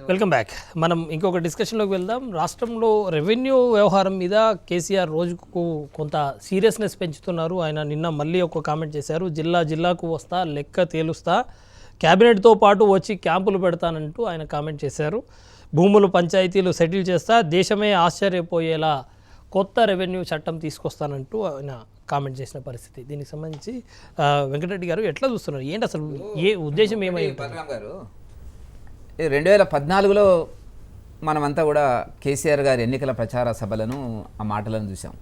Welcome back. మనం ఇంకొక డిస్కషన్లోకి వెళ్దాం. రాష్ట్రంలో రెవెన్యూ వ్యవహారం మీద కేసీఆర్ రోజుకు కొంత సీరియస్నెస్ పెంచుతున్నారు. ఆయన నిన్న మళ్ళీ ఒక కామెంట్ చేశారు. జిల్లాకు వస్తా, లెక్క తేలుస్తా, క్యాబినెట్తో పాటు వచ్చి క్యాంపులు పెడతానంటూ ఆయన కామెంట్ చేశారు. భూములు పంచాయతీలు సెటిల్ చేస్తా, దేశమే ఆశ్చర్యపోయేలా కొత్త రెవెన్యూ చట్టం తీసుకొస్తానంటూ ఆయన కామెంట్ చేసిన పరిస్థితి. దీనికి సంబంధించి వెంకటరెడ్డి గారు ఎట్లా చూస్తున్నారు? ఏంటి అసలు ఏ ఉద్దేశం ఏమై గారు 2014లో మనమంతా కూడా కేసీఆర్ గారి ఎన్నికల ప్రచార సభలను ఆ మాటలను చూసాం.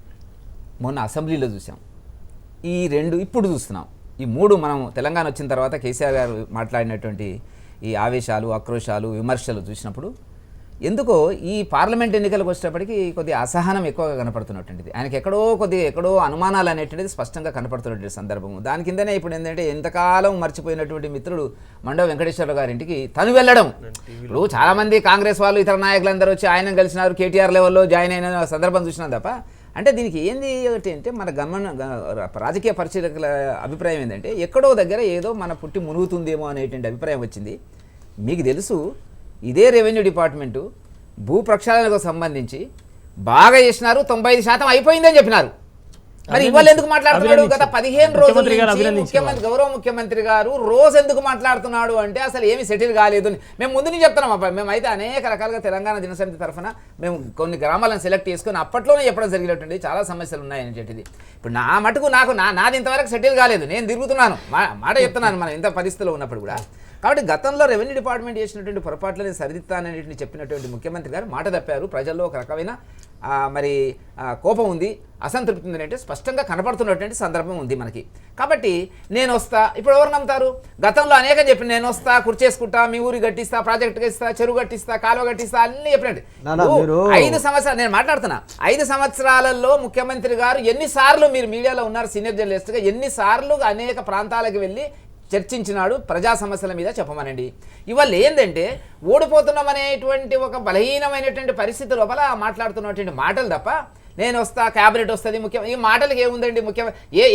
మొన్న అసెంబ్లీలో చూసాం. ఈ రెండు ఇప్పుడు చూస్తున్నాం. ఈ మూడు మనం తెలంగాణ వచ్చిన తర్వాత కేసీఆర్ గారు మాట్లాడినటువంటి ఈ ఆవేశాలు, ఆక్రోశాలు, విమర్శలు చూసినప్పుడు ఎందుకో ఈ పార్లమెంట్ ఎన్నికలకు వచ్చేటప్పటికి కొద్దిగా అసహనం ఎక్కువగా కనపడుతున్నటువంటిది. ఆయనకి ఎక్కడో అనుమానాలు అనేటువంటిది స్పష్టంగా కనపడుతున్నటువంటి సందర్భము. దాని కిందనే ఇప్పుడు ఏంటంటే ఎంతకాలం మర్చిపోయినటువంటి మిత్రుడు మండవ వెంకటేశ్వర గారింటికి తను వెళ్ళడం. ఇప్పుడు చాలామంది కాంగ్రెస్ వాళ్ళు, ఇతర నాయకులందరూ వచ్చి ఆయన కలిసినారు, కేటీఆర్ లెవెల్లో జాయిన్ అయిన సందర్భం చూసినాం తప్ప. అంటే దీనికి ఏంది ఒకటి అంటే మన రాజకీయ పరిశీలకుల అభిప్రాయం ఏంటంటే ఎక్కడో దగ్గర ఏదో మన పుట్టి మునుగుతుందేమో అనేటువంటి అభిప్రాయం వచ్చింది. మీకు తెలుసు, ఇదే రెవెన్యూ డిపార్ట్మెంటు భూ ప్రక్షాళనకు సంబంధించి బాగా చేసినారు, 95% అయిపోయిందని చెప్పినారు. మరి ఇవాళ ఎందుకు మాట్లాడుతున్నాడు? గత 15 రోజులు గౌరవ ముఖ్యమంత్రి గారు రోజు ఎందుకు మాట్లాడుతున్నాడు అంటే అసలు ఏమి సెటిల్ కాలేదు. మేము ముందు నుంచి చెప్తున్నాం. మేమైతే అనేక రకాలుగా తెలంగాణ జనసమితి తరఫున మేము కొన్ని గ్రామాలను సెలెక్ట్ చేసుకుని అప్పట్లోనే చెప్పడం జరిగినటువంటి చాలా సమస్యలు ఉన్నాయని చెప్పేది. ఇప్పుడు నా మటుకు నాది ఇంతవరకు సెటిల్ కాలేదు. నేను తిరుగుతున్నాను, మాట చెప్తున్నాను మనం ఇంత పరిస్థితిలో ఉన్నప్పుడు కూడా. కాబట్టి గతంలో రెవెన్యూ డిపార్ట్మెంట్ చేసినటువంటి పొరపాట్లని సరిదిద్దాననేటువంటి చెప్పినటువంటి ముఖ్యమంత్రి గారు మాట తప్పారు. ప్రజల్లో ఒక రకమైన కోపం ఉంది, అసంతృప్తి ఉంది అంటే స్పష్టంగా కనపడుతున్నటువంటి సందర్భం ఉంది మనకి. కాబట్టి నేను వస్తా, ఇప్పుడు ఎవరు నమ్ముతారు? గతంలో అనేకం చెప్పి నేను వస్తా, కుర్చేసుకుంటా, మీ ఊరి కట్టిస్తా, ప్రాజెక్ట్ కట్టిస్తా, చెరువు కట్టిస్తా, కాలువ కట్టిస్తా అన్నీ చెప్పినట్టు 5 సంవత్సరాలు నేను మాట్లాడుతున్నా. 5 సంవత్సరాలలో ముఖ్యమంత్రి గారు ఎన్నిసార్లు, మీరు మీడియాలో ఉన్నారు సీనియర్ జర్నలిస్ట్గా, ఎన్నిసార్లు అనేక ప్రాంతాలకు వెళ్ళి చర్చించినాడు ప్రజా సమస్యల మీద చెప్పమనండి. ఇవాళ ఏంటంటే ఓడిపోతున్నామనేటువంటి ఒక బలహీనమైనటువంటి పరిస్థితి లోపల మాట్లాడుతున్నటువంటి మాటలు తప్ప నేను వస్తా, క్యాబినెట్ వస్తుంది ముఖ్యం, ఈ మాటలకి ఏముందండి? ముఖ్యం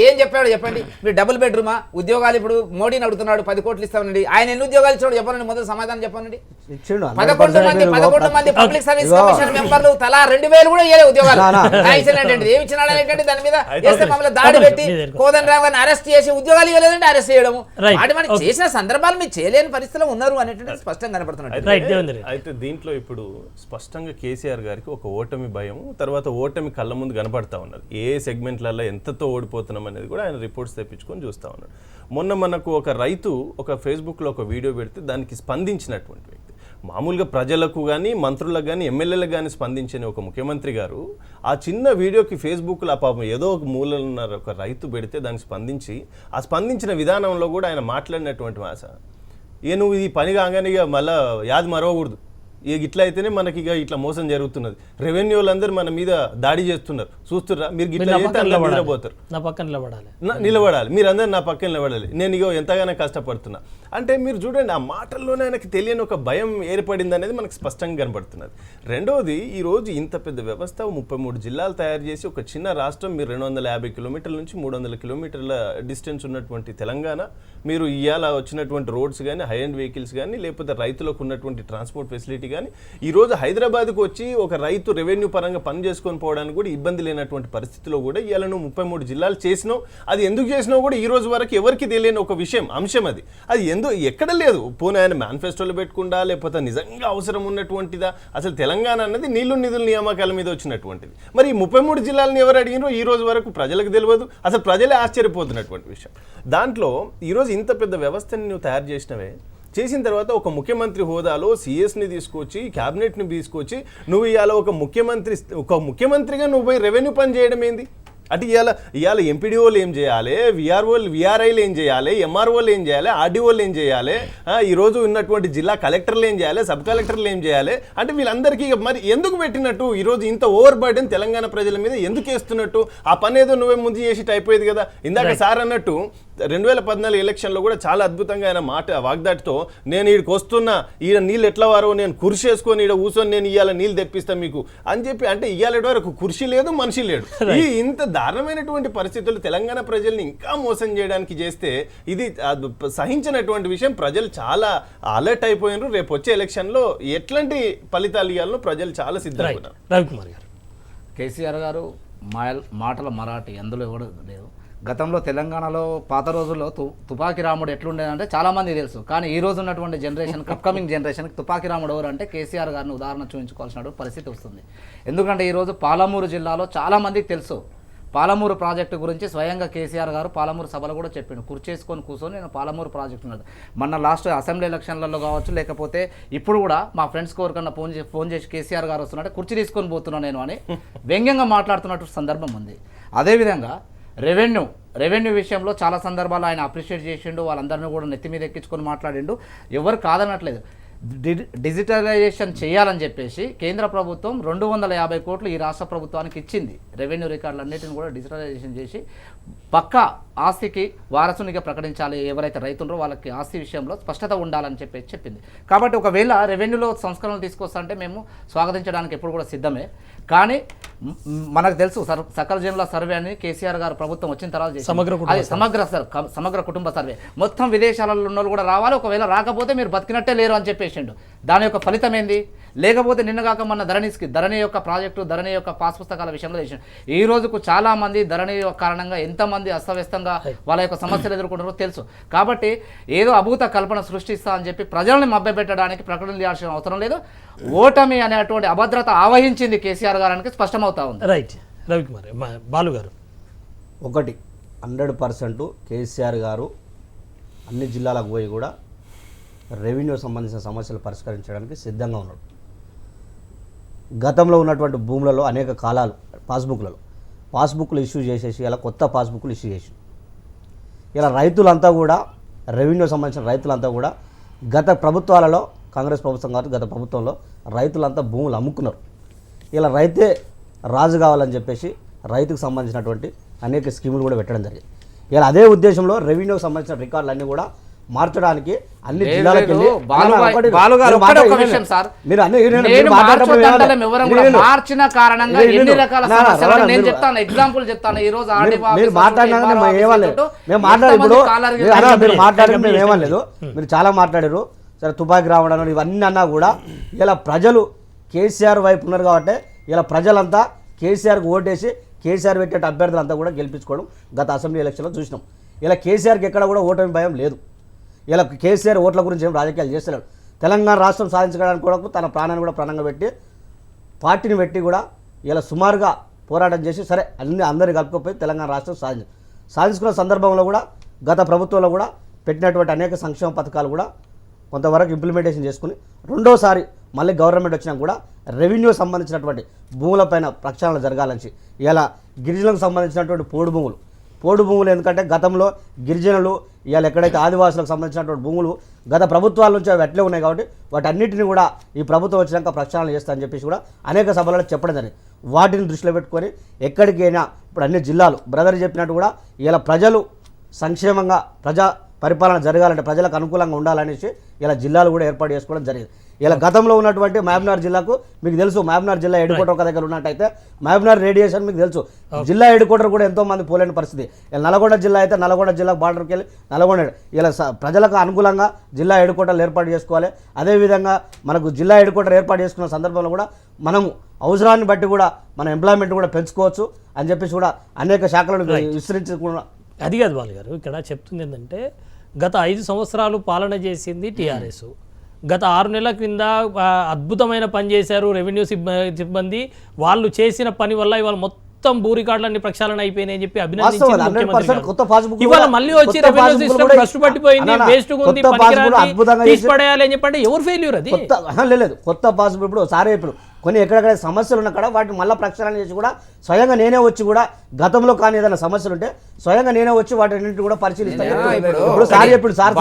ఏం చెప్పాడు చెప్పండి. మీరు డబుల్ బెడ్రూమా, ఉద్యోగాలు ఇప్పుడు మోడీని అడుగుతున్నాడు 10 కోట్లు ఇస్తామనండి. ఆయన ఎన్ని ఉద్యోగాలు ఇచ్చాడు చెప్పండి, మొదటి సమాధానం చెప్పనండి. 11 మంది పబ్లిక్ సర్వీస్ కమిషన్ మెంబర్లు తలా 2,000 కూడా ఇవ్వలే ఉద్యోగాలు. ఏమి ఇచ్చినాడు అనేటువంటి దాని మీద వేస్తే మమ్మల్ని దాడి పెట్టి కోదండరావు గారిని అరెస్ట్ చేసి ఉద్యోగాలు ఇవ్వలేదంటే అరెస్ట్ చేయడము, వాటి మనం చేసిన సందర్భాలు మీరు చేయలేని పరిస్థితిలో ఉన్నారు అనేటువంటి స్పష్టంగా కనపడుతున్నాడు. అయితే దీంట్లో ఇప్పుడు స్పష్టంగా కేసీఆర్ గారికి ఒక ఓటమి భయం, తర్వాత ఓటమి కళ్ళ ముందు కనపడతా ఉన్నది. ఏ సెగ్మెంట్లలో ఎంతతో ఓడిపోతున్నాం అనేది కూడా ఆయన రిపోర్ట్స్ తెప్పించుకొని చూస్తూ ఉన్నాడు. మొన్న మనకు ఒక రైతు ఒక ఫేస్బుక్లో ఒక వీడియో పెడితే దానికి స్పందించినటువంటి వ్యక్తి, మామూలుగా ప్రజలకు కానీ మంత్రులకు కానీ ఎమ్మెల్యేలకు కానీ స్పందించిన ఒక ముఖ్యమంత్రి గారు ఆ చిన్న వీడియోకి ఫేస్బుక్లో పాపం ఏదో ఒక మూలలో ఉన్న ఒక రైతు పెడితే దానికి స్పందించి ఆ స్పందించిన విధానంలో కూడా ఆయన మాట్లాడినటువంటి మాట, నువ్వు ఈ పని కాగానే ఇక మళ్ళీ యాది మరవకూడదు, ఇక ఇట్లా అయితేనే మనకి ఇక ఇట్లా మోసం జరుగుతున్నది, రెవెన్యూలందరూ మన మీద దాడి చేస్తున్నారు, చూస్తుర్రా, మీరు ఇట్లా నిలబోతారు, నా పక్కన నిలబడాలి, మీరు అందరు నా పక్కన నిలబడాలి, నేను ఇక ఎంతగానో కష్టపడుతున్నా అంటే మీరు చూడండి ఆ మాటల్లోనే ఆయనకి తెలియని ఒక భయం ఏర్పడింది అనేది మనకు స్పష్టంగా కనపడుతున్నది. రెండవది, ఈరోజు ఇంత పెద్ద వ్యవస్థ 33 జిల్లాలు తయారు చేసి ఒక చిన్న రాష్ట్రం, మీరు 250 కిలోమీటర్ల నుంచి 300 కిలోమీటర్ల డిస్టెన్స్ ఉన్నటువంటి తెలంగాణ, మీరు ఇవాళ వచ్చినటువంటి రోడ్స్ కానీ, హై అండ్ వెహికల్స్ కానీ, లేకపోతే రైతులకు ఉన్నటువంటి ట్రాన్స్పోర్ట్ ఫెసిలిటీ కానీ, ఈరోజు హైదరాబాద్కు వచ్చి ఒక రైతు రెవెన్యూ పరంగా పని చేసుకొని పోవడానికి కూడా ఇబ్బంది లేనటువంటి పరిస్థితిలో కూడా ఇవాళ నువ్వు 33 జిల్లాలు చేసినావు. అది ఎందుకు చేసినావు కూడా ఈ రోజు వరకు ఎవరికి తెలియని ఒక అంశం అది ఎక్కడ లేదు. పోనీ ఆయన మేనిఫెస్టోలో పెట్టుకుంటా, లేకపోతే నిజంగా అవసరం ఉన్నటువంటిదా? అసలు తెలంగాణ అన్నది నీళ్లు నిధుల నియామకాల మీద వచ్చినటువంటిది. మరి ఈ 33 జిల్లాలను ఎవరు అడిగినారో ఈ రోజు వరకు ప్రజలకు తెలియదు. అసలు ప్రజలే ఆశ్చర్యపోతున్నటువంటి విషయం. దాంట్లో ఈరోజు ఇంత పెద్ద వ్యవస్థని నువ్వు తయారు చేసిన తర్వాత ఒక ముఖ్యమంత్రి హోదాలో సిఎస్ని తీసుకొచ్చి, క్యాబినెట్ని తీసుకొచ్చి, నువ్వు ఇవాళ ఒక ముఖ్యమంత్రిగా నువ్వు పోయి రెవెన్యూ పని చేయడం ఏంది? అంటే ఇవాళ ఎంపీడీఓలు ఏం చేయాలి, విఆర్ఐలు ఏం చేయాలి, ఎంఆర్ఓలు ఏం చేయాలి, ఆర్డీఓలు ఏం చేయాలి, ఈరోజు ఉన్నటువంటి జిల్లా కలెక్టర్లు ఏం చేయాలి, సబ్ కలెక్టర్లు ఏం చేయాలి అంటే వీళ్ళందరికీ మరి ఎందుకు పెట్టినట్టు? ఈరోజు ఇంత ఓవర్ బర్డెన్ తెలంగాణ ప్రజల మీద ఎందుకు వేస్తున్నట్టు? ఆ పని ఏదో నువ్వే ముందు చేసి అయిపోయేది కదా. ఇందాక సార్ అన్నట్టు 2014 ఎలక్షన్లో కూడా చాలా అద్భుతంగా ఆయన వాగ్దాటితో నేను ఈడికి వస్తున్నా, ఈడ నీళ్ళు ఎట్లా వారో నేను కుర్చీ వేసుకొని ఈడ కూర్చొని నేను ఇవాళ నీళ్ళు తెప్పిస్తాను మీకు అని చెప్పి, అంటే ఇవాళ వరకు కుర్చీ లేదు, మనిషి లేడు. ఈ ఇంత దారుణమైనటువంటి పరిస్థితులు తెలంగాణ ప్రజల్ని ఇంకా మోసం చేయడానికి చేస్తే ఇది సహించినటువంటి విషయం. ప్రజలు చాలా అలర్ట్ అయిపోయినారు. రేపు వచ్చే ఎలక్షన్లో ఎట్లాంటి ఫలితాలు ఇవ్వాలో ప్రజలు చాలా సిద్ధంగా ఉన్నారు. రవికుమార్ గారు, కేసీఆర్ గారు మాటల మరాఠీ అందులో ఎవడు లేదు. గతంలో తెలంగాణలో పాత రోజుల్లో తుపాకీ రాముడు ఎట్లుండేదంటే చాలామంది తెలుసు. కానీ ఈ రోజు ఉన్నటువంటి జనరేషన్, అప్కమింగ్ జనరేషన్కి తుపాకీ రాముడు ఎవరు అంటే కేసీఆర్ గారిని ఉదాహరణ చూపించుకోవాల్సిన పరిస్థితి వస్తుంది. ఎందుకంటే ఈరోజు పాలమూరు జిల్లాలో చాలామందికి తెలుసు. పాలమూరు ప్రాజెక్టు గురించి స్వయంగా కేసీఆర్ గారు పాలమూరు సభలో కూడా చెప్పిండు. కుర్చేసుకొని కూర్చొని నేను పాలమూరు ప్రాజెక్టు ఉన్నది. మొన్న లాస్ట్ అసెంబ్లీ ఎలక్షన్లలో కావచ్చు, లేకపోతే ఇప్పుడు కూడా మా ఫ్రెండ్స్కి ఎవరికన్నా ఫోన్ చేసి కేసీఆర్ గారు వస్తున్నట్టే కుర్చీ తీసుకొని పోతున్నా నేను అని వ్యంగ్యంగా మాట్లాడుతున్నట్టు సందర్భం ఉంది. అదేవిధంగా రెవెన్యూ విషయంలో చాలా సందర్భాలు ఆయన అప్రిషియేట్ చేసిండు. వాళ్ళందరినీ కూడా నెత్తి మీద ఎక్కించుకొని మాట్లాడిండు. ఎవరు కాదనట్లేదు. డిజిటలైజేషన్ చేయాలని చెప్పేసి కేంద్ర ప్రభుత్వం 250 కోట్లు ఈ రాష్ట్ర ప్రభుత్వానికి ఇచ్చింది. రెవెన్యూ రికార్డులన్నిటిని కూడా డిజిటలైజేషన్ చేసి పక్కా ఆస్తికి వారసునిగా ప్రకటించాలి. ఎవరైతే రైతులరో వాళ్ళకి ఆస్తి విషయంలో స్పష్టత ఉండాలని చెప్పింది. కాబట్టి ఒకవేళ రెవెన్యూలో సంస్కరణలు తీసుకొస్తా అంటే మేము స్వాగతించడానికి ఎప్పుడు కూడా సిద్ధమే. కానీ మనకు తెలుసు సకల జనుల సర్వే అని కేసీఆర్ గారు ప్రభుత్వం వచ్చిన తర్వాత సమగ్ర కుటుంబ సర్వే మొత్తం విదేశాలలో ఉన్న వాళ్ళు కూడా రావాలి. ఒకవేళ రాకపోతే మీరు బతికినట్టే లేరు అని చెప్పేసిండు. దాని యొక్క ఫలితం ఏంది? లేకపోతే నిన్నగాక మన ధరణి యొక్క ప్రాజెక్టు, ధరణి యొక్క పాస్ పుస్తకాల విషయంలో చేసిండు. ఈ రోజుకు చాలా మంది ధరణి కారణంగా ఎంతమంది అస్తవ్యస్తంగా వాళ్ళ యొక్క సమస్యలు ఎదుర్కొంటారో తెలుసు. కాబట్టి ఏదో అభూత కల్పన సృష్టిస్తా అని చెప్పి ప్రజల్ని మభ్యపెట్టడానికి ప్రకటన చేయాల్సిన అవసరం లేదు. ఓటమి అనేటువంటి అభద్రత ఆవహించింది కేసీఆర్ గారికి స్పష్టమవుతా ఉంది. రైట్. రవికుమార్, బాలు గారు, 100% కేసీఆర్ గారు అన్ని జిల్లాలకు పోయి కూడా రెవెన్యూ సంబంధించిన సమస్యలు పరిష్కరించడానికి సిద్ధంగా ఉన్నాడు. గతంలో ఉన్నటువంటి భూములలో అనేక కాలాలు పాస్బుక్లు ఇష్యూ చేసేసి ఇలా కొత్త పాస్బుక్లు ఇష్యూ చేసి ఇలా రైతులంతా కూడా రెవెన్యూ సంబంధించిన రైతులంతా కూడా గత ప్రభుత్వాలలో కాంగ్రెస్ ప్రభుత్వం కాదు, గత ప్రభుత్వంలో రైతులంతా భూములు అమ్ముకున్నారు. ఇలా రైతే రాజు కావాలని చెప్పేసి రైతుకు సంబంధించినటువంటి అనేక స్కీములు కూడా పెట్టడం జరిగింది. ఇలా అదే ఉద్దేశంలో రెవెన్యూకి సంబంధించిన రికార్డులన్నీ కూడా మార్చడానికి అన్ని జిల్లాలకు వెళ్ళి మార్చిన కారణంగా ఎన్ని రకాల సమస్యలు నేను చెప్తాను. ఎగ్జాంపుల్ చెప్తాను. ఈ రోజు మీరు మాట్లాడినాక మీరు మాట్లాడి మేము ఏమనలేదు. మీరు చాలా మాట్లాడారు. సరే, తుపాకీ రావడం ఇవన్నీ అన్నా కూడా ఇలా ప్రజలు కేసీఆర్ వైపు ఉన్నారు కాబట్టి ఇలా ప్రజలంతా కేసీఆర్కి ఓటేసి కేసీఆర్ పెట్టే అభ్యర్థులంతా కూడా గెలిపించుకోవడం గత అసెంబ్లీ ఎలక్షన్లో చూసినాం. ఇలా కేసీఆర్కి ఎక్కడ కూడా ఓటమి భయం లేదు. ఇలా కేసీఆర్ ఓట్ల గురించి ఏం రాజకీయాలు చేస్తలేడు. తెలంగాణ రాష్ట్రం సాధించడానికి కూడా తన ప్రాణాన్ని కూడా ప్రాణంగా పెట్టి పార్టీని పెట్టి కూడా ఇలా సుమారుగా పోరాటం చేసి సరే అందరినీ కలుపుకపోయి తెలంగాణ రాష్ట్రం సాధించుకున్న సందర్భంలో కూడా గత ప్రభుత్వంలో కూడా పెట్టినటువంటి అనేక సంక్షేమ పథకాలు కూడా కొంతవరకు ఇంప్లిమెంటేషన్ చేసుకుని రెండోసారి మళ్ళీ గవర్నమెంట్ వచ్చినా కూడా రెవెన్యూ సంబంధించినటువంటి భూములపైన ప్రక్షాళన జరగాలని ఇలా గిరిజనులకు సంబంధించినటువంటి పోడు భూములు ఎందుకంటే గతంలో గిరిజనులు ఇవాళ ఎక్కడైతే ఆదివాసులకు సంబంధించినటువంటి భూములు గత ప్రభుత్వాల నుంచి అవి అట్లే ఉన్నాయి కాబట్టి వాటన్నిటిని కూడా ఈ ప్రభుత్వం వచ్చినాక ప్రక్షాళన చేస్తారని చెప్పేసి కూడా అనేక సభలలో చెప్పడం జరిగింది. వాటిని దృష్టిలో పెట్టుకొని ఎక్కడికైనా ఇప్పుడు అన్ని జిల్లాలు బ్రదర్ చెప్పినట్టు కూడా ఇలా ప్రజలు సంక్షేమంగా ప్రజా పరిపాలన జరగాలంటే ప్రజలకు అనుకూలంగా ఉండాలనేసి ఇలా జిల్లాలు కూడా ఏర్పాటు చేసుకోవడం జరిగింది. ఇలా గతంలో ఉన్నటువంటి మహబూబ్నగర్ జిల్లాకు మీకు తెలుసు, మహబూబ్నగర్ జిల్లా హెడ్ క్వార్టర్ ఒక దగ్గర ఉన్నట్టయితే మహబూబ్నగర్ రేడియేషన్ మీకు తెలుసు, జిల్లా హెడ్ క్వార్టర్ కూడా ఎంతోమంది పోలేని పరిస్థితి. ఇలా నల్గొండ జిల్లా అయితే నల్గొండ జిల్లాకు బార్డర్కి వెళ్ళి నల్గొండ ఇలా ప్రజలకు అనుకూలంగా జిల్లా హెడ్ క్వార్టర్లు ఏర్పాటు చేసుకోవాలి. అదేవిధంగా మనకు జిల్లా హెడ్ క్వార్టర్ ఏర్పాటు చేసుకున్న సందర్భంలో కూడా మనము అవసరాన్ని బట్టి కూడా మన ఎంప్లాయ్మెంట్ కూడా పెంచుకోవచ్చు అని చెప్పేసి కూడా అనేక శాఖలను విస్తరించుకున్న. అది కాదు బాలు గారు, ఇక్కడ చెప్తుంది ఏంటంటే గత 5 సంవత్సరాలు పాలన చేసింది టీఆర్ఎస్. గత 6 నెలల క్రింద అద్భుతమైన పని చేశారు రెవెన్యూ సిబ్బంది. వాళ్ళు చేసిన పని వల్ల ఇవాళ మొత్తం భూ రికార్డులన్నీ ప్రక్షాళన అయిపోయినాయని చెప్పి అభినందించారు. ఇవాళ మళ్ళీ వచ్చి రెవెన్యూ సిస్టమ్ కష్టపడిపోయింది, వేస్ట్ ఉంది, పడేయాలి అని చెప్పంటే ఎవరు ఫెయిల్యూర్? అది లేదు. కొత్త పాస్బుక్ ఇప్పుడు సారే ఇప్పుడు కొన్ని ఎక్కడెక్కడ సమస్యలు ఉన్న కాడ వాటిని మళ్ళీ ప్రక్షాళన చేసి కూడా స్వయంగా నేనే వచ్చి కూడా గతంలో కానీ ఏదైనా సమస్యలు ఉంటే స్వయంగా నేనే వచ్చి వాటిని కూడా పరిశీలిస్తాను. ఇప్పుడు సార్ చెప్పాడు, సార్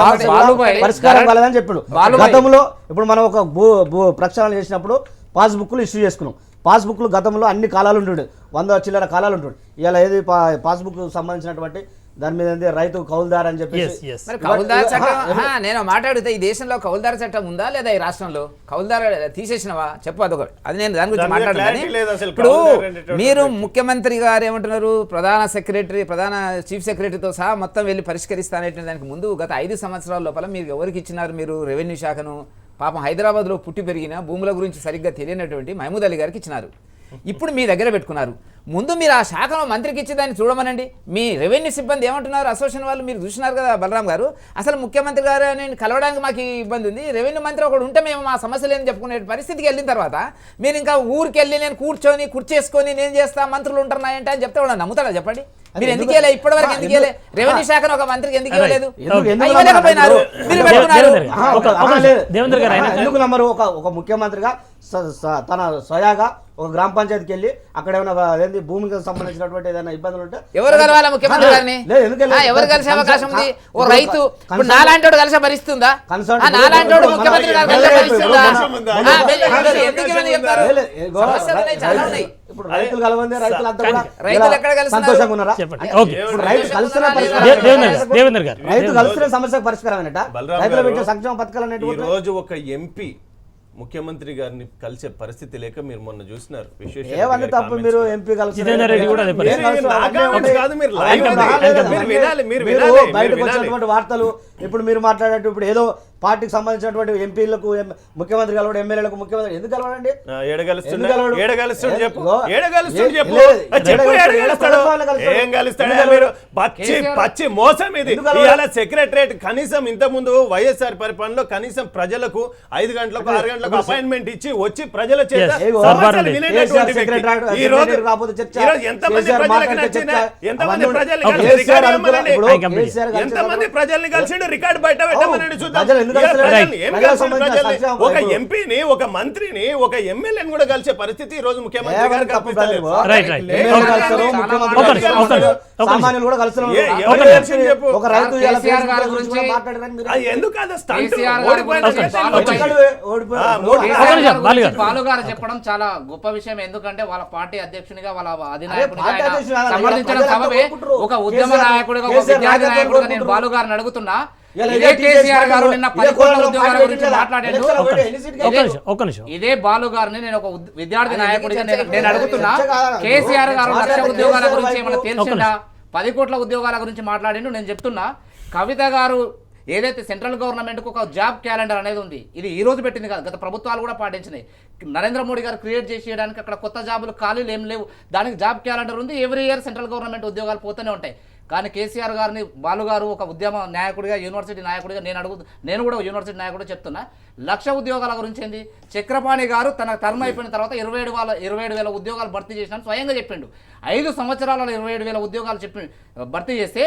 పరిష్కారం కాలేదని చెప్పాడు. గతంలో ఇప్పుడు మనం ఒక భూ ప్రక్షాళన చేసినప్పుడు పాస్బుక్లు ఇష్యూ చేసుకున్నాం. పాస్బుక్లు గతంలో అన్ని కాలాలు ఉంటుండే, 100 చిల్లర కాలాలు ఉంటుండే. ఇలా ఏది పాస్బుక్ సంబంధించినటువంటి దాని మీద ఏంది రైతు కౌలుదార్ అని Yes, చెప్పేసి yes. మరి కౌలుదార చట్టం నేను మాట్లాడితే ఈ దేశంలో కౌలుదార చట్టం ఉందా లేదా ఈ రాష్ట్రంలో కౌలుదార తీసేసినవా చెప్పు అదొకటి అది నేను దాని గురించి దాని మీద మాట్లాడతాను clarity లేదు అసలు ఇప్పుడు కౌలుదారు అనేటువంటి మీరు ముఖ్యమంత్రి గారు ఏమంటున్నారు ప్రధాన చీఫ్ సెక్రటరీతో సహా మొత్తం వెళ్ళి పరిష్కరిస్తానేటువంటి దానికి ముందు గత 5 సంవత్సరాల లోపల మీరు ఎవరికి ఇచ్చినారు మీరు రెవెన్యూ శాఖను పాపం హైదరాబాద్లో పుట్టి పెరిగిన భూముల గురించి సరిగ్గా తెలియనటువంటి మహమూద్ అలీ గారికి ఇచ్చినారు ఇప్పుడు మీ దగ్గర పెట్టుకున్నారు ముందు మీరు ఆ శాఖను మంత్రికి ఇచ్చి దాన్ని చూడమనండి మీ రెవెన్యూ సిబ్బంది ఏమంటున్నారు అసోసియేషన్ వాళ్ళు మీరు చూసినారు కదా బలరాం గారు అసలు ముఖ్యమంత్రి గారు నేను కలవడానికి మాకు ఇబ్బంది ఉంది రెవెన్యూ మంత్రి ఒకడు ఉంటే మేము మా సమస్యలు ఏం చెప్పుకునే పరిస్థితికి వెళ్ళిన తర్వాత మీరు ఇంకా ఊరికి వెళ్ళి నేను కూర్చొని కుర్చేసుకొని నేను చేస్తా మంత్రులు ఉంటున్నాయంటే అని చెప్తే వాళ్ళు నమ్ముతారా చెప్పండి మీరు ఎందుకు వెళ్ళే ఇప్పటివరకు ఎందుకు వెళ్ళే రెవెన్యూ శాఖను ఒక మంత్రికి ఎందుకు ఇవ్వలేదు ఇవ్వలేకపోయినారు మీరు పెట్టుకున్నారు దేవేంద్ర గారు ఎందుకు నమ్మరు ఒక ముఖ్యమంత్రిగా తన స్వయాగా ఒక గ్రామ పంచాయతీకి వెళ్ళి అక్కడ ఏమైనా ఏంది భూమికి సంబంధించినటువంటి ఏదైనా ఇబ్బందులు ఉంటే ఎవరు కలవాలి ముఖ్యమంత్రి గారిని లేదు, ఎందుకు వెళ్ళలేదు? ఎవరు కలిసే అవకాశం ఉంది ఓ రైతు ఇప్పుడు నాలాంటి కలిసే భరిస్తుందా నాలాంటి ముఖ్యమంత్రి గారు కలిసే భరిస్తుందా ఎందుకు ఇవన్నీ చెప్తారు సమస్యలు ఉన్నాయి, చాలా ఉన్నాయి. ఇప్పుడు రైతులు కలవండి రైతులంతా కూడా రైతులు ఎక్కడ కలుస్తున్నారు? సంతోషంగా ఉన్నారా చెప్పండి. ఓకే. ఇప్పుడు రైతు కలిసిన దేవేంద్ర గారు రైతు కలిసిన సమస్యకు పరిష్కారం ఏంట బలరాం రైతులు గారు, పెట్టే సంక్షేమ పథకాలు ఈ అనేటువంటి రోజు ఒక ఎంపీ ముఖ్యమంత్రి గారిని కలిసే పరిస్థితి లేక మీరు మొన్న చూసినారు ఏమన్నా తప్పు మీరు ఎంపీ కలిసి జితేందర్ రెడ్డి కూడా అదే పరిస్థితి. బయటకు వచ్చినటువంటి వార్తలు ఇప్పుడు మీరు మాట్లాడేట్టు ఇప్పుడు ఏదో పార్టీకి సంబంధించినటువంటి ఎంపీలకు ముఖ్యమంత్రి కలవడం ఎమ్మెల్యేలకు ముఖ్యమంత్రి ఎందుకు కలవడండి పచ్చి మోసం ఇది ఇవాళ సెక్రటరేట్ కనీసం ఇంత ముందు వైఎస్ఆర్ పరిపాలనలో కనీసం ప్రజలకు 5 గంటలకు 6 గంటలకు అపాయింట్మెంట్ ఇచ్చి వచ్చి ప్రజల చేత సమస్యలు వినేటటువంటి వ్యక్తి. ఈ రోజు ఎంతమంది ప్రజలకు నచ్చిన ఎంతమంది ప్రజల్ని కలిసి రికార్డు ఇవ్వమనండి. ఎంతమంది ప్రజల్ని కలిసి రికార్డు బయట పెట్టమనండి చూద్దాం. ఒక ఎంపీని ఒక మంత్రిని ఒక ఎమ్మెల్యేని కూడా కలిసే పరిస్థితి ఈ రోజు ముఖ్యమంత్రి గారు కల్పిస్తలేదు. సామాన్యులు కూడా కలుస్తున్నారు. ఒక రైతు ఎందుకు బాలు గారు చెప్పడం చాలా గొప్ప విషయం. ఎందుకంటే వాళ్ళ పార్టీ అధ్యక్షునిగా వాళ్ళ అధినాయకుడిగా సమర్థించడం సబబే ఒక ఉద్యమ నాయకుడిగా ఒక విద్యార్థి నాయకుడిగా నేను బాలు గారిని అడుగుతున్నా. ఇదే కేసీఆర్ గారు నిన్న 10 కోట్ల ఉద్యోగాల గురించి మాట్లాడారు. ఇదే బాలు గారిని నేను ఒక విద్యార్థి నాయకుడిగా నేను అడుగుతున్నా. కేసీఆర్ గారు 1,00,000 ఉద్యోగాల గురించి ఏమైనా తెలిసిందా? 10 కోట్ల ఉద్యోగాల గురించి మాట్లాడిండు. నేను చెప్తున్నా కవిత గారు ఏదైతే సెంట్రల్ గవర్నమెంట్కు ఒక జాబ్ క్యాలెండర్ అనేది ఉంది, ఇది ఈ రోజు పెట్టింది కాదు, గత ప్రభుత్వాలు కూడా పాటించినాయి. నరేంద్ర మోడీ గారు క్రియేట్ చేసేయడానికి అక్కడ కొత్త జాబులు ఖాళీలు ఏం లేవు, దానికి జాబ్ క్యాలెండర్ ఉంది. ఎవ్రీ ఇయర్ సెంట్రల్ గవర్నమెంట్ ఉద్యోగాలు పోతూనే ఉంటాయి. కానీ కేసీఆర్ గారిని బాలు గారు ఒక ఉద్యమ నాయకుడిగా యూనివర్సిటీ నాయకుడిగా నేను కూడా యూనివర్సిటీ నాయకుడిగా చెప్తున్నా. 1,00,000 ఉద్యోగాల గురించి ఏంది? చక్రపాణి గారు తన టర్మ్ అయిపోయిన తర్వాత 27,000 ఉద్యోగాలు భర్తీ చేసినా స్వయంగా చెప్పిండు. 5 సంవత్సరాలలో 27,000 ఉద్యోగాలు భర్తీ చేస్తే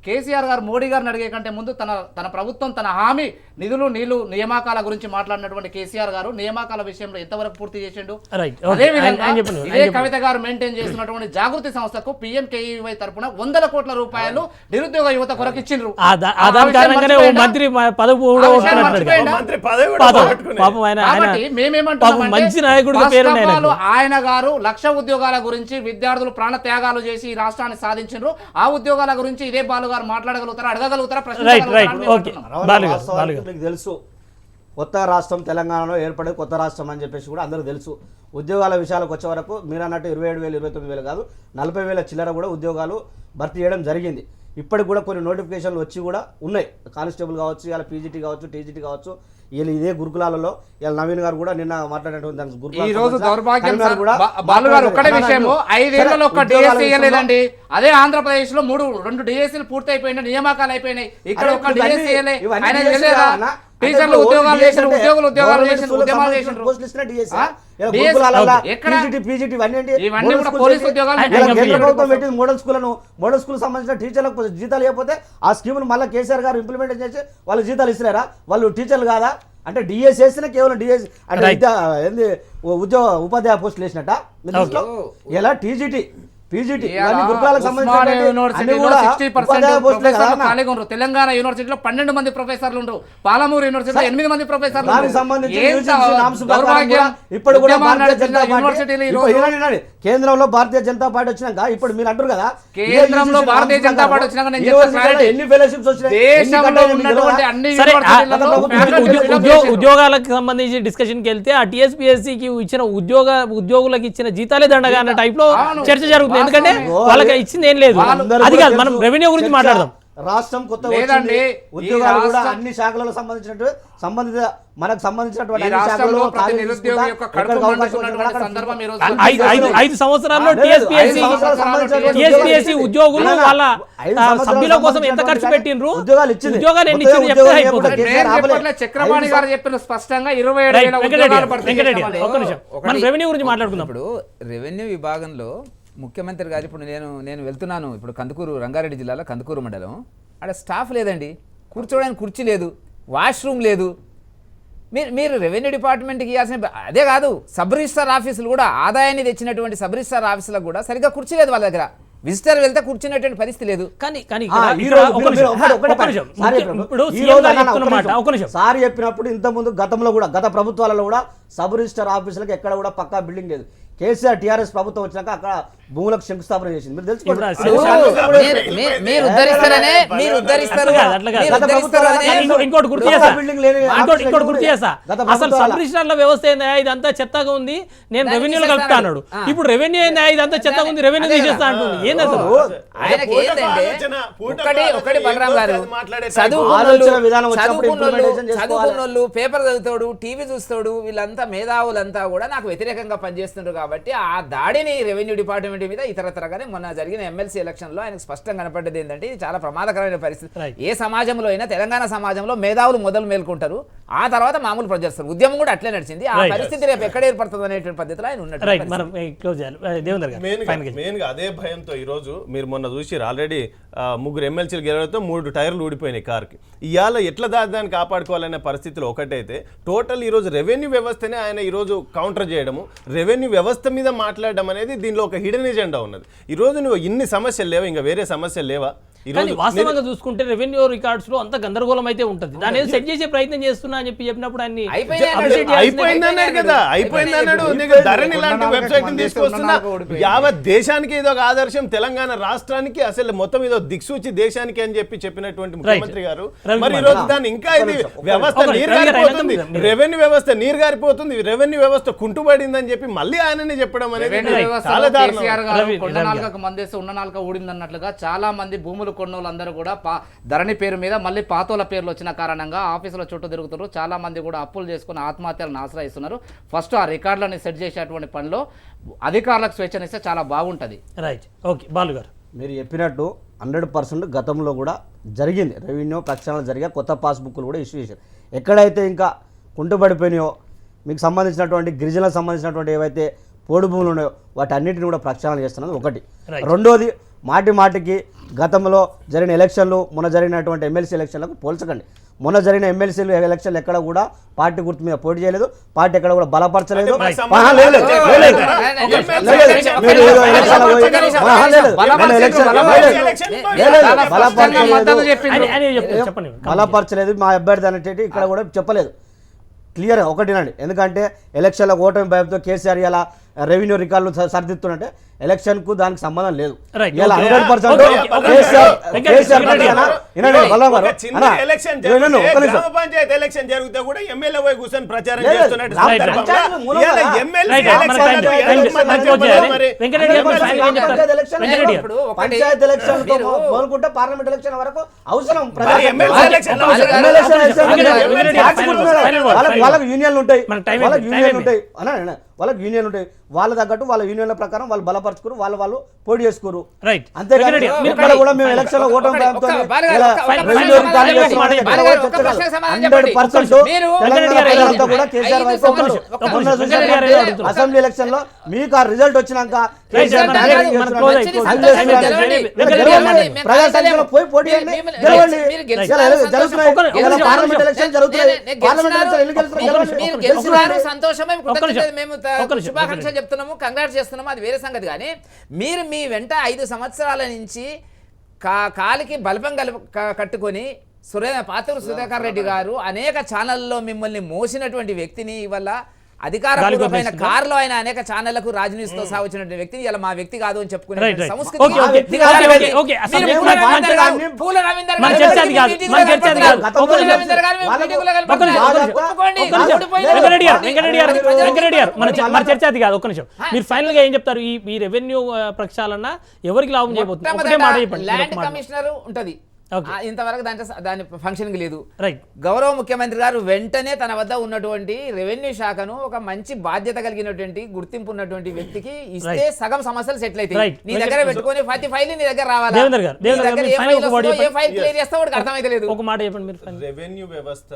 కేసీఆర్ గారు మోడీ గారిని అడిగే కంటే ముందు తన ప్రభుత్వం తన హామీ నిధులు నీళ్లు నియామకాల గురించి మాట్లాడినటువంటి కేసీఆర్ గారు నియామకాల విషయంలో ఎంతవరకు పూర్తి చేసిండు? అదేవిధంగా ఇదే కవిత గారు మెయింటైన్ చేస్తున్నటువంటి జాగృతి సంస్థకు PMKEY తరపున 100 కోట్ల రూపాయలు నిరుద్యోగ యువత కొరకు ఇచ్చిండ్రు. ఆయన గారు 1,00,000 ఉద్యోగాల గురించి విద్యార్థులు ప్రాణ త్యాగాలు చేసి ఈ రాష్ట్రాన్ని సాధించిండ్రు. ఆ ఉద్యోగాల గురించి ఇదే బాలు గారు మాట్లాడగలుగుతారా, అడగగలుగుతారా? మీకు తెలుసు కొత్త రాష్ట్రం తెలంగాణలో ఏర్పడే కొత్త రాష్ట్రం అని చెప్పేసి కూడా అందరికీ తెలుసు. ఉద్యోగాల విషయాలకు వచ్చే వరకు మీరు అన్నట్టు 27,000 29,000 కాదు 40,000 చిల్లర కూడా ఉద్యోగాలు భర్తీ చేయడం జరిగింది. ఇప్పటికి కూడా కొన్ని నోటిఫికేషన్లు వచ్చి కూడా ఉన్నాయి. కానిస్టేబుల్ కావచ్చు, ఇలా పీజీటీ కావచ్చు, టీజీటీ కావచ్చు. వీళ్ళు ఇదే గురుకులాలలో ఇలా నవీన్ గారు కూడా నిన్న మాట్లాడినటువంటి ఈ రోజు దౌర్భాగ్యం బాలు గారు ఒక్కటే విషయము 5 ఏళ్లలో ఒక్క డిఎస్సీ ఇవ్వలేదండి. అదే ఆంధ్రప్రదేశ్ లో 2 డిఎస్సీలు పూర్తి అయిపోయినాయి, నియామకాలు అయిపోయినాయి. ఇక్కడ ఒక డిఎస్సీ ఆయన టీచర్లు ఉద్యోగాలు చేసిన ఉద్యోగులు ఉద్యోగాలు చేసిన ఉద్యమాలు చేసిన మోడల్ స్కూల్ సంబంధించిన టీచర్లకు జీతాలు ఇవ్వకపోతే ఆ స్కీమ్ మళ్ళీ కేసీఆర్ గారు ఇంప్లిమెంట్ చేసి వాళ్ళు జీతాలు ఇస్తున్నారా? వాళ్ళు టీచర్లు కాదా? అంటే డిఎస్ వేసినా కేవలం డిఎస్ అంటే ఏంది ఉపాధ్యాయ పోస్టులు వేసినట్ట. ఇలా పీజీటీ ఇవాళ ఇవన్నీ గురుకులాలకు ఉస్మానియా సంబంధించిన యూనివర్సిటీలో 60% ప్రొఫెసర్లు ఖాళీగా ఉన్నారు. తెలంగాణ యూనివర్సిటీలో 12 మంది ప్రొఫెసర్లు ఉంటారు. పాలమూరు యూనివర్సిటీలో 8 మంది ప్రొఫెసర్లు దానికి ఉంటారు. సంబంధించి ఏంట UGC నామ్స్ ప్రకారం దౌర్భాగ్యం. కూడా ఇప్పుడు కూడా ఉద్యమాలు భారతీయ నడిపిన జనతా యూనివర్సిటీలు ఈ పార్టీ రోజు వినండి, కేంద్రంలో భారతీయ జనతా పార్టీ వచ్చినాక ఇప్పుడు మీరు అంటారు కదా కేంద్రంలో UGC భారతీయ నామ్స్ జనతా పార్టీ ప్రకారం వచ్చినాక నేను యూనివర్సిటీలో చెప్తా clarity. ఎన్ని ఫెలోషిప్స్ వచ్చినాయి, ఎన్ని దేశంలో కట్టాయో మీకు ఉన్నటువంటి తెలియదా? అన్ని సరే యూనివర్సిటీలలో faculty fill up ఉద్యోగాలకు సంబంధించి డిస్కషన్కి వెళ్తే ఆ టీఎస్పీఎస్సీకి ఇచ్చిన ఉద్యోగులకు ఇచ్చిన జీతాలే దండగా అన్న టైప్ లో చర్చ జరుగుతుంది. ఎందుకంటే వాళ్ళకి ఇచ్చింది ఏం లేదు. అందరూ అది కూడా కాదు, మనం తెలుసు. రెవెన్యూ గురించి చర్చ. మాట్లాడదాం. రాష్ట్రం కొత్త లేదండి, ఉద్యోగాలు కూడా రాష్ట్రం- అన్ని శాఖలకు సంబంధిత మనకు సంబంధించినటువంటి ఈ అన్ని రాష్ట్రంలో శాఖల్లో ప్రతి ఖాళీ నిరుద్యోగి తీసుకుంటా, యొక్క ఎక్కడికి కడుపు అవకాశం మండుతున్నటువంటి వచ్చినా అక్కడ సందర్భం ఈ రోజు ఐదు సంవత్సరాల్లో లేదు, టీఎస్పీఎస్సీ ఐదు సంవత్సరాలు సంబంధించినటువంటి టీఎస్పీఎస్సీ ఉద్యోగులు అలా వాళ్ళ ఐదు ఆ, సంవత్సరాలు సభ్యుల కోసం ఎంత సంబంధించినటువంటి ఖర్చు పెట్టిండ్రు, ఉద్యోగాలు ఇచ్చింది. ఉద్యోగాలు ఎన్ని మొత్తం ఇచ్చిండ్రు చెప్తే ఉద్యోగాలు అయిపోతుంది. ఏముంటాయి? నేను రాబలే. చెప్పట్లే, చక్రపాణి గారు చెప్పిన స్పష్టంగా 27,000 రైట్, వెంకటరెడ్డి ఉద్యోగాలు గారు, భర్తీ వెంకటరెడ్డి గారు, చేస్తామని. ఒక్క నిమిషం. మనం రెవెన్యూ గురించి మాట్లాడుకుందాం. ఇప్పుడు రెవెన్యూ విభాగంలో ముఖ్యమంత్రి గారు ఇప్పుడు నేను వెళ్తున్నాను ఇప్పుడు కందుకూరు రంగారెడ్డి జిల్లాలో కందుకూరు మండలం అక్కడ స్టాఫ్ లేదండి, కూర్చోవడానికి కుర్చీ లేదు, వాష్రూమ్ లేదు. మీరు రెవెన్యూ డిపార్ట్మెంట్కి ఇవ్వాల్సిన అదే కాదు, సబ్ రిజిస్టర్ ఆఫీసులు కూడా ఆదాయాన్ని తెచ్చినటువంటి సబ్ రిజిస్టర్ ఆఫీసులకు కూడా సరిగ్గా కుర్చీ లేదు వాళ్ళ దగ్గర. విజిటర్ వెళ్తే కూర్చునేటువంటి పరిస్థితి లేదు. కానీ ఈ రోజు ఒక్క నిమిషం, ఒక్క నిమిషం. ఇప్పుడు సీఎం గారు చెప్తున్న మాట, ఒక్క నిమిషం. సార్ చెప్పినప్పుడు ఇంత ముందు గతంలో కూడా గత ప్రభుత్వాలలో కూడా సబ్ రిజిస్టర్ ఆఫీసులకు ఎక్కడ కూడా పక్కా బిల్డింగ్ లేదు. కేసీఆర్ టీఆర్ఎస్ ప్రభుత్వం వచ్చినాక అక్కడ భూములకు శంకుస్థాపన చేసింది. మీరు తెలుసుకోండి. మీరు ఉద్ధరిస్తారనే మీరు ఉద్ధరిస్తారు అట్లా కాదు, అట్లా కాదు. గత ప్రభుత్వాలు ఇంకోటి గుర్తు గత చేస్తా, బిల్డింగ్ లేని ఇంకోటి గుర్తు చేస్తా. గత అసలు ప్రభుత్వాల- సబ్ రిజిస్టర్ల వ్యవస్థ ఏందా, ఇదంతా చెత్తగా ఉంది, నేను దాన్ని రెవెన్యూలో తీసేస్తా కలుపుతా అన్నాడు. అన్నాడు. ఇప్పుడు రెవెన్యూ ఏందా, ఇదంతా చెత్తగా ఉంది, రెవెన్యూ తీసేస్తా అంటుంది. ఏంది అసలు? ఆయనకి ఏంటంటే ఒకటి బలరాం గారు ఆలోచన విధానం వచ్చినప్పుడు implementation చేసుకోవాలి. చదువుకున్నోళ్ళు పేపర్ చదువుతాడు, టీవీ చూస్తాడు, వీళ్ళంతా మేధావులంతా కూడా నాకు వ్యతిరేకంగా పనిచేస్తున్నారు. కాబట్టి ఆ దాడిని రెవెన్యూ డిపార్ట్మెంట్ మీద ఇతరతరగానే మొన్న జరిగిన ఎమ్మెల్సీ ఎలక్షన్ లో ఆయనకు స్పష్టంగా కనపడ్డది ఏంటంటే ఇది చాలా ప్రమాదకరమైన పరిస్థితి. Right. ఏ సమాజంలో అయినా తెలంగాణ సమాజంలో మేధావులు మొదలు మేల్కొంటారు, ఆ తర్వాత మామూలు ప్రజలు చేస్తారు. ఉద్యమం కూడా అట్లే నడిచింది. ఆ Right. పరిస్థితి రేపు ఎక్కడ ఏర్పడుతుంది అనేటువంటి పద్ధతిలో ఆయన ఉన్నట్టు రైట్, మనం క్లోజ్ చేయాలి. దేవేందర్ గారు, final గా. మెయిన్ గా అదే భయంతో ఈ రోజు మీరు మొన్న చూసి ఆల్రెడీ 3 ఎమ్మెల్సీలు గెలవడంతో 3 టైర్లు ఊడిపోయినాయి కార్కి. ఇవాళ ఎట్లా దాన్ని కాపాడుకోవాలనే పరిస్థితిలో ఒకటైతే టోటల్ ఈ రోజు రెవెన్యూ వ్యవస్థనే ఆయన ఈ రోజు కౌంటర్ చేయడము, రెవెన్యూ వ్యవస్థ మీద మాట్లాడడం అనేది దీనిలో ఒక హిడెన్ ఎజెండా ఉన్నది. ఈ రోజు నువ్వు ఇన్ని సమస్యలు లేవా, ఇంకా వేరే సమస్యలు లేవా? కానీ వాస్తవంగా చూసుకుంటే రెవెన్యూ రికార్డ్స్ లో అంత గందరగోళం అయితే ఉంటుంది. దాన్ని ఏదో సెట్ చేసే ప్రయత్నం చేస్తున్నా అని చెప్పినప్పుడు ఆయన్ని అయిపోయిందన్నాడు కదా, అయిపోయిందన్నాడు. నీకు ధరణి లాంటి వెబ్సైట్ తీసుకొస్తున్నా యావత్ దేశానికి ఏదో ఒక ఆదర్శం, తెలంగాణ రాష్ట్రానికి అసలు మొత్తం ఏదో దిక్సూచి దేశానికి అని చెప్పినటువంటి ముఖ్యమంత్రి గారు మరి ఈ రోజు దాన్ని ఇంకా ఇది వ్యవస్థ నీరుగారిపోతుంది, రెవెన్యూ వ్యవస్థ నీరుగారిపోతుంది, రెవెన్యూ వ్యవస్థ కుంటుబడిందని చెప్పి మళ్ళీ ఆయననే చెప్పడం అనేది చాలా దారుణం. కొండ నాలుకకు మందేసి ఉన్న నాలుక ఊడిందన్నట్లుగా చాలా మంది భూములు కొన్నోళ్ళందరూ కూడా ధరణి పేరు మీద మళ్ళీ పాతోల పేర్లు వచ్చిన కారణంగా ఆఫీసుల చుట్టూ తిరుగుతున్నారు. చాలా మంది కూడా అప్పులు చేసుకుని ఆత్మహత్యలను ఆశ్రయిస్తున్నారు. ఫస్ట్ ఆ రికార్డులని సెట్ చేసేటువంటి పనిలో అధికారులకు స్వేచ్ఛనిస్తే చాలా బాగుంటుంది. Right, okay. బాలు గారు, మీరు చెప్పినట్టు 100% గతంలో కూడా జరిగింది. రెవెన్యూ ప్రక్షాళన జరిగా కొత్త పాస్బుక్లు కూడా ఇష్యూ చేశారు. ఎక్కడైతే ఇంకా కుంటుపడిపోయినాయో మీకు సంబంధించినటువంటి గిరిజనులకు సంబంధించినటువంటి ఏవైతే పోడు భూములు ఉన్నాయో వాటి అన్నింటిని కూడా ప్రక్షాళన చేస్తున్నది ఒకటి. రెండోది, మాటికి గతంలో జరిగిన ఎలక్షన్లు, మొన్న జరిగినటువంటి ఎమ్మెల్సీ ఎలక్షన్లకు పోల్చకండి. మొన్న జరిగిన ఎమ్మెల్సీ ఎలక్షన్లు ఎక్కడ కూడా పార్టీ గుర్తు మీద పోటీ చేయలేదు, పార్టీ ఎక్కడ కూడా బలపరచలేదు. బలపరచలేదు మా అభ్యర్థి అనేటి ఇక్కడ కూడా చెప్పలేదు. క్లియర్ ఒకటినండి. ఎందుకంటే ఎలక్షన్ల ఓటమి భయంతో కేసీఆర్ ఇలా రెవెన్యూ రికార్డులు సరిదిద్దుతుంటే ఎలక్షన్ కు దానికి సంబంధం లేదు. ఇలా 100% పంచాయతీ ఎలక్షన్ జరిగితే కూడా ఎమ్మెల్యే పోయి కూర్చొని ప్రచారం చేస్తున్నట్టు పంచాయతీ ఎలక్షన్ మొదలుకుంటే పార్లమెంట్ ఎలక్షన్ వరకు అవసరం. వాళ్ళకి యూనియన్లు ఉంటాయి, వాళ్ళకి యూనియన్ ఉంటాయి, వాళ్ళ తగ్గట్టు వాళ్ళ యూనియన్ల ప్రకారం వాళ్ళు బలపరచుకోరు, వాళ్ళు పోటీ చేసుకోరు. అంతేకాదు కూడా మేము ఎలక్షన్ లో ఓటమి అసెంబ్లీ ఎలక్షన్ లో మీకు ఆ రిజల్ట్ వచ్చినాక ప్రజాసంఖ్యలో పోయి పోటీ గెలవండి. జరుగుతున్నాయి పార్లమెంట్ ఎలక్షన్ జరుగుతున్నాయి, పార్లమెంట్ ఎలక్షన్ ఎన్ని గెలుస్తున్నారు? శుభాకాంక్షలు చెప్తున్నాము, కంగ్రాట్స్ చేస్తున్నాము, అది వేరే సంగతి. కానీ మీరు మీ వెంట 5 సంవత్సరాల నుంచి కాలికి బల్బం కట్టుకొని పాతూరు సుధాకర్ రెడ్డి గారు అనేక ఛానళ్ళలో మిమ్మల్ని మోసినటువంటి వ్యక్తిని ఇవాళ అధికారపూర్వకమైన కారులో ఆయన అనేక ఛానళ్లకు రాజనీతి తో సాగుతున్న వ్యక్తి ఇలా మా వ్యక్తి కాదు అని చెప్పుకునే సంస్కృతి చర్చ అది కాదు. ఒక్క నిమిషం, మీరు ఫైనల్ గా ఏం చెప్తారు? ఈ రెవెన్యూ ప్రక్షాళన ఎవరికి లాభం చేయబోతుంది? ల్యాండ్ కమిషనర్ ఉంటది, ఇంతవరకు దాని ఫంక్షన్ లేదు. రైట్. గౌరవ ముఖ్యమంత్రి గారు వెంటనే తన వద్ద ఉన్నటువంటి రెవెన్యూ శాఖను ఒక మంచి బాధ్యత కలిగినటువంటి గుర్తింపు ఉన్నటువంటి వ్యక్తికి ఇస్తే సగం సమస్యలు సెటిల్ అవుతాయి. నీ దగ్గర పెట్టుకొని 40 ఫైల్ నీ దగ్గర రావాలి. ఏ ఫైల్ క్లియర్ చేస్తా వాడికి అర్థమైతే లేదు. ఒక మాట చెప్పండి మీరు. రెవెన్యూ వ్యవస్థ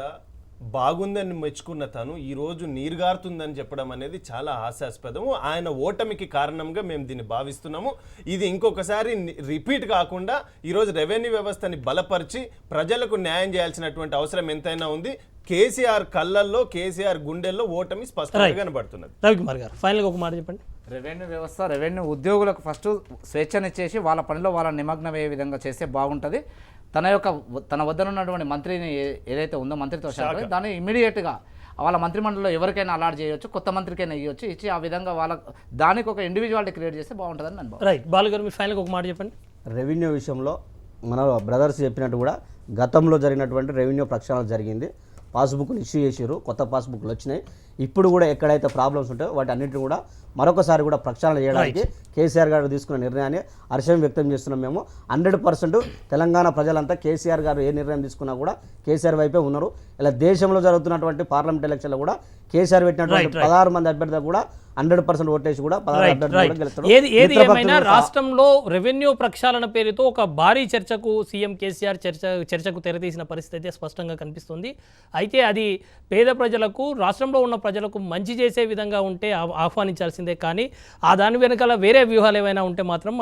బాగుందని మెచ్చుకున్న తను ఈ రోజు నీరుగారుతుందని చెప్పడం అనేది చాలా హాస్యాస్పదము. ఆయన ఓటమికి కారణంగా మేము దీన్ని భావిస్తున్నాము. ఇది ఇంకొకసారి రిపీట్ కాకుండా ఈరోజు రెవెన్యూ వ్యవస్థని బలపరిచి ప్రజలకు న్యాయం చేయాల్సినటువంటి అవసరం ఎంతైనా ఉంది. కేసీఆర్ కళ్ళల్లో, కేసీఆర్ గుండెల్లో ఓటమి స్పష్టంగా కనబడుతున్నది. రవికుమార్ గారు ఫైనల్ గా ఒక మాట చెప్పండి. రెవెన్యూ వ్యవస్థ, రెవెన్యూ ఉద్యోగులకు ఫస్ట్ స్వేచ్ఛనిచ్చేసి వాళ్ళ పనిలో వాళ్ళ నిమగ్నం అయ్యే విధంగా చేస్తే బాగుంటుంది. తన వద్ద ఉన్నటువంటి మంత్రిని ఏదైతే ఉందో మంత్రిత్వ శాఖ, దాన్ని ఇమీడియట్గా వాళ్ళ మంత్రిమండలిలో ఎవరికైనా అలాట్ చేయొచ్చు, కొత్త మంత్రికైనా ఇవ్వచ్చు, ఇచ్చి ఆ విధంగా దానికి ఒక ఇండివిజువాలిటీ క్రియేట్ చేస్తే బాగుంటుందని నేను భావిస్తున్నాను. రైట్. బాలుగారు మీరు ఫైనల్గా ఒక మాట చెప్పండి. రెవెన్యూ విషయంలో మన బ్రదర్స్ చెప్పినట్టు కూడా గతంలో జరిగినటువంటి రెవెన్యూ ప్రక్షాళన జరిగింది. పాస్బుక్లు ఇష్యూ చేసారు, కొత్త పాస్బుక్లు వచ్చినాయి. ఇప్పుడు కూడా ఎక్కడైతే ప్రాబ్లమ్స్ ఉంటాయో వాటి అన్నింటినీ కూడా మరొకసారి కూడా ప్రక్షాళన చేయడానికి కేసీఆర్ గారు తీసుకున్న నిర్ణయాన్ని హర్షం వ్యక్తం చేస్తున్నాం. మేము 100% తెలంగాణ ప్రజలంతా కేసీఆర్ గారు ఏ నిర్ణయం తీసుకున్నా కూడా కేసీఆర్ వైపే ఉన్నారు. ఇలా దేశంలో జరుగుతున్నటువంటి పార్లమెంట్ ఎలక్షన్లో కూడా కేసీఆర్ పెట్టినటువంటి 16 మంది అభ్యర్థులు కూడా 100% ఓటేసి కూడా 16 ఏది ఏమైనా రాష్ట్రంలో రెవెన్యూ ప్రక్షాళన పేరుతో ఒక భారీ చర్చకు సీఎం కేసీఆర్ చర్చకు తెరతీసిన పరిస్థితి స్పష్టంగా కనిపిస్తుంది. అయితే అది పేద ప్రజలకు, రాష్ట్రంలో ఉన్న ప్రజలకు మంచి చేసే విధంగా ఉంటే ఆహ్వానించాల్సిందే. కానీ ఆ దాని వెనకాల వేరే వ్యూహాలు ఏమైనా ఉంటే మాత్రం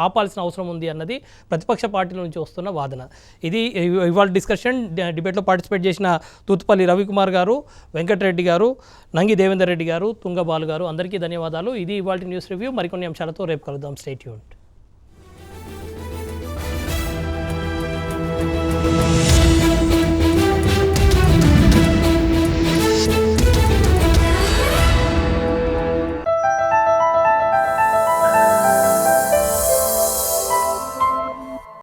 ఆపాల్సిన అవసరం ఉంది అన్నది ప్రతిపక్ష పార్టీల నుంచి వస్తున్న వాదన. ఇది ఇవాళ డిస్కషన్. డిబేట్లో పార్టిసిపేట్ చేసిన తూత్పల్లి రవికుమార్ గారు, వెంకటరెడ్డి గారు, నంగి దేవేందర్ రెడ్డి గారు, తుంగబాలు గారు, అందరికీ ధన్యవాదాలు. ఇది ఇవాల్టి న్యూస్ రివ్యూ. మరికొన్ని అంశాలతో రేపు కలుద్దాం. Stay tuned.